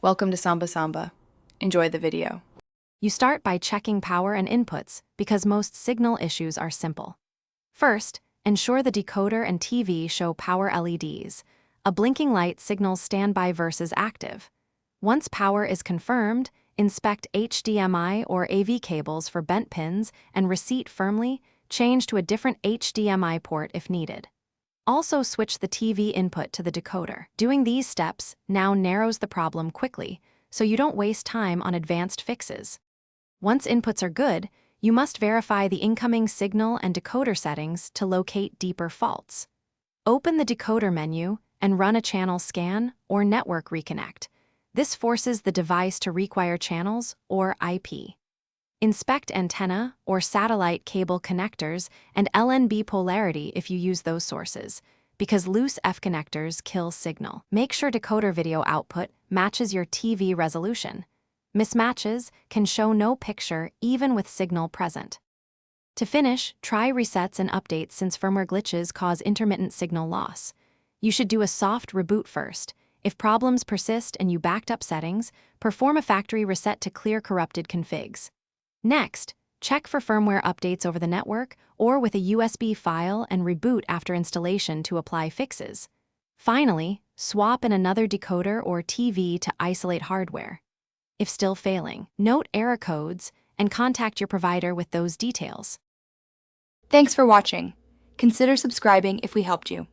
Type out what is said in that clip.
Welcome to Samba Samba. Enjoy the video. You start by checking power and inputs because most signal issues are simple. First, ensure the decoder and TV show power LEDs. A blinking light signals standby versus active. Once power is confirmed, inspect HDMI or AV cables for bent pins and reseat firmly, change to a different HDMI port if needed. Also switch the TV input to the decoder. Doing these steps now narrows the problem quickly, so you don't waste time on advanced fixes. Once inputs are good, you must verify the incoming signal and decoder settings to locate deeper faults. Open the decoder menu and run a channel scan or network reconnect. This forces the device to require channels or IP. Inspect antenna or satellite cable connectors and LNB polarity if you use those sources, because loose F connectors kill signal. Make sure decoder video output matches your TV resolution. Mismatches can show no picture even with signal present. To finish, try resets and updates since firmware glitches cause intermittent signal loss. You should do a soft reboot first. If problems persist and you backed up settings, perform a factory reset to clear corrupted configs. Next, check for firmware updates over the network or with a USB file and reboot after installation to apply fixes. Finally, swap in another decoder or TV to isolate hardware. If still failing, note error codes and contact your provider with those details. Thanks for watching. Consider subscribing if we helped you.